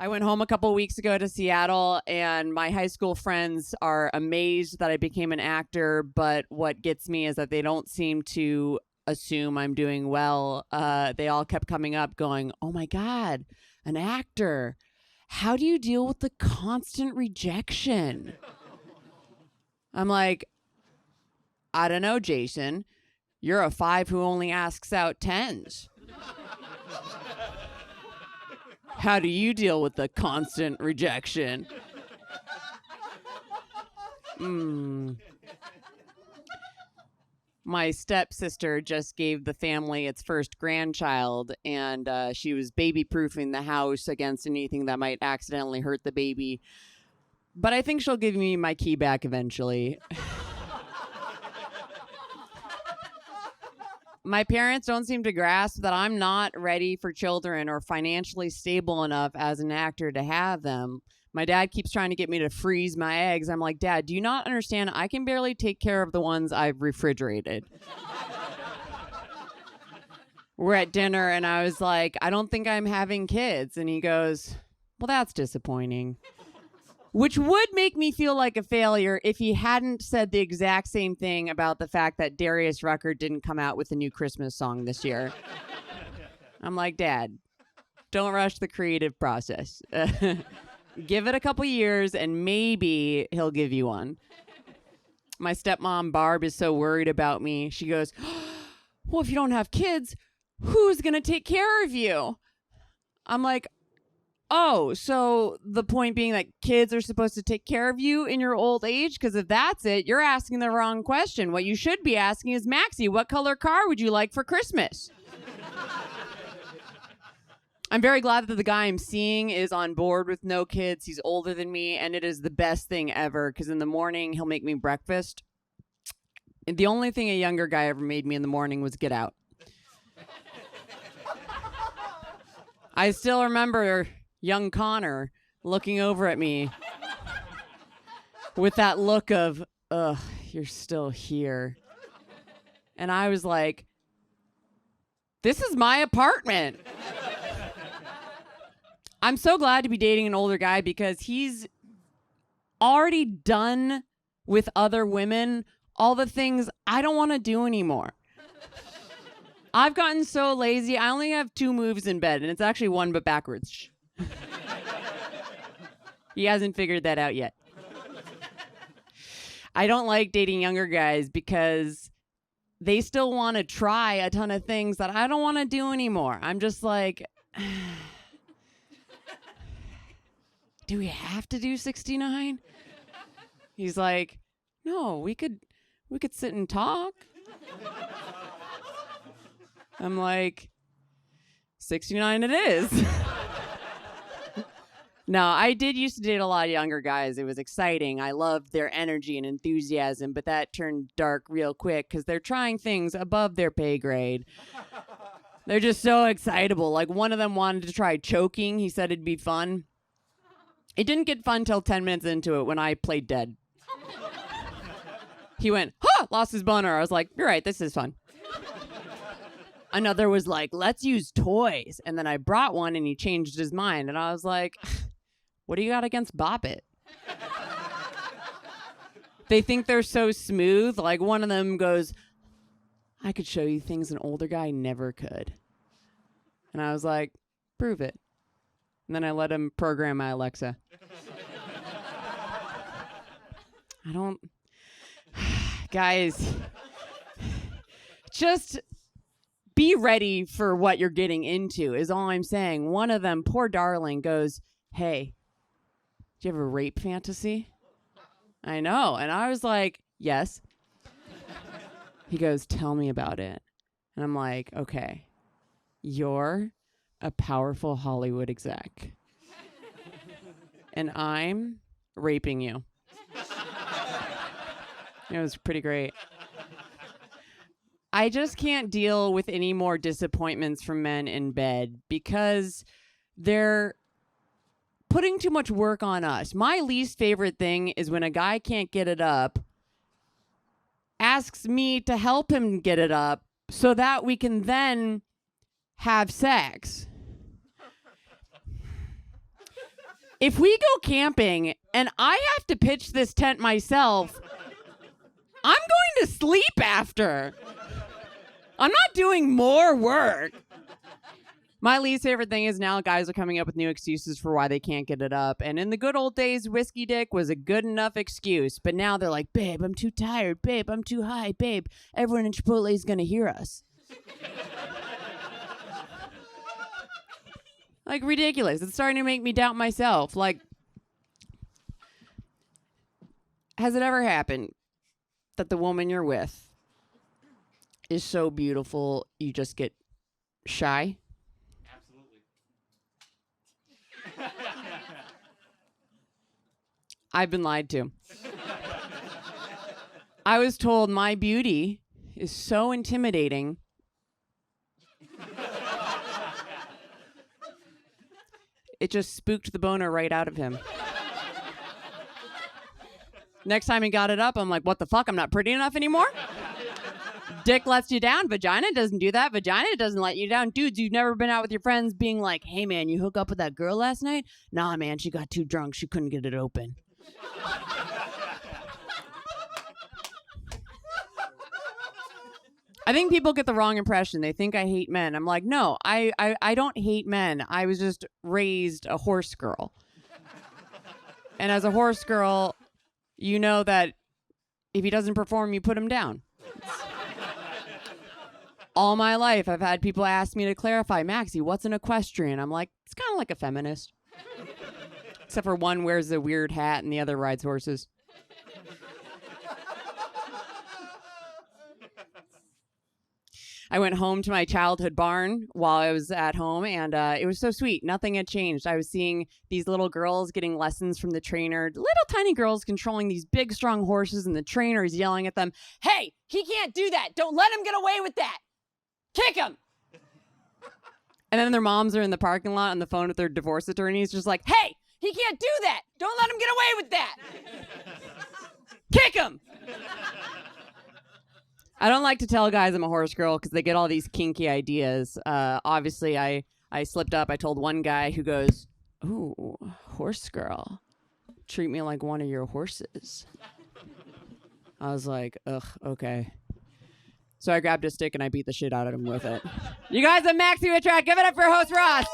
I went home a couple weeks ago to Seattle, and my high school friends are amazed that I became an actor. But what gets me is that they don't seem to assume I'm doing well. They all kept coming up going, "Oh my God, an actor. How do you deal with the constant rejection?" I'm like, I don't know, Jason. You're a 5 who only asks out 10s. How do you deal with the constant rejection? My stepsister just gave the family its first grandchild, and she was baby-proofing the house against anything that might accidentally hurt the baby. But I think she'll give me my key back eventually. My parents don't seem to grasp that I'm not ready for children or financially stable enough as an actor to have them. My dad keeps trying to get me to freeze my eggs. I'm like, Dad, do you not understand? I can barely take care of the ones I've refrigerated. We're at dinner and I was like, I don't think I'm having kids. And he goes, well, that's disappointing. Which would make me feel like a failure if he hadn't said the exact same thing about the fact that Darius Rucker didn't come out with a new Christmas song this year. I'm like, Dad, don't rush the creative process. Give it a couple years and maybe he'll give you one. My stepmom, Barb, is so worried about me. She goes, well, if you don't have kids, who's going to take care of you? I'm like, oh, so the point being that kids are supposed to take care of you in your old age? Because if that's it, you're asking the wrong question. What you should be asking is, Maxi, what color car would you like for Christmas? I'm very glad that the guy I'm seeing is on board with no kids. He's older than me, and it is the best thing ever, because in the morning, he'll make me breakfast. And the only thing a younger guy ever made me in the morning was get out. I still remember young Connor looking over at me with that look of, ugh, you're still here. And I was like, this is my apartment. I'm so glad to be dating an older guy because he's already done with other women all the things I don't want to do anymore. I've gotten so lazy. I only have 2 moves in bed, and it's actually one but backwards. He hasn't figured that out yet. I don't like dating younger guys because they still want to try a ton of things that I don't want to do anymore. I'm just like, do we have to do 69? He's like, no, we could sit and talk. I'm like, 69 it is. No, I did used to date a lot of younger guys. It was exciting. I loved their energy and enthusiasm, but that turned dark real quick because they're trying things above their pay grade. They're just so excitable. Like, one of them wanted to try choking. He said it'd be fun. It didn't get fun till 10 minutes into it when I played dead. He went, lost his boner. I was like, you're right, this is fun. Another was like, let's use toys. And then I brought one and he changed his mind. And I was like, what do you got against Bop It? They think they're so smooth. Like, one of them goes, I could show you things an older guy never could. And I was like, prove it. And then I let him program my Alexa. Guys, just be ready for what you're getting into is all I'm saying. One of them, poor darling, goes, hey, do you have a rape fantasy? I know. And I was like, yes. He goes, tell me about it. And I'm like, okay, you're a powerful Hollywood exec. And I'm raping you. It was pretty great. I just can't deal with any more disappointments from men in bed because they're putting too much work on us. My least favorite thing is when a guy can't get it up, asks me to help him get it up so that we can then have sex. If we go camping and I have to pitch this tent myself, I'm going to sleep after. I'm not doing more work. My least favorite thing is now guys are coming up with new excuses for why they can't get it up. And in the good old days, whiskey dick was a good enough excuse. But now they're like, babe, I'm too tired. Babe, I'm too high. Babe, everyone in Chipotle is going to hear us. Like, ridiculous. It's starting to make me doubt myself. Like, has it ever happened that the woman you're with is so beautiful you just get shy? I've been lied to. I was told my beauty is so intimidating. It just spooked the boner right out of him. Next time he got it up, I'm like, what the fuck? I'm not pretty enough anymore? Dick lets you down. Vagina doesn't do that. Vagina doesn't let you down. Dudes, you've never been out with your friends being like, hey, man, you hook up with that girl last night? Nah, man, she got too drunk. She couldn't get it open. I think people get the wrong impression. They think I hate men. I'm like, no, I don't hate men. I was just raised a horse girl. And as a horse girl, you know that if he doesn't perform, you put him down. All my life, I've had people ask me to clarify, Maxi, what's an equestrian? I'm like, it's kind of like a feminist. Except for one wears a weird hat and the other rides horses. I went home to my childhood barn while I was at home, and it was so sweet. Nothing had changed. I was seeing these little girls getting lessons from the trainer, little tiny girls controlling these big, strong horses, and the trainer is yelling at them, hey, he can't do that. Don't let him get away with that. Kick him. And then their moms are in the parking lot on the phone with their divorce attorneys, just like, hey, he can't do that. Don't let him get away with that. Kick him. I don't like to tell guys I'm a horse girl because they get all these kinky ideas. Obviously, I slipped up. I told one guy who goes, ooh, horse girl. Treat me like one of your horses. I was like, ugh, okay. So I grabbed a stick and I beat the shit out of him with it. You guys, I'm Maxi Witrak. Give it up for host Ross.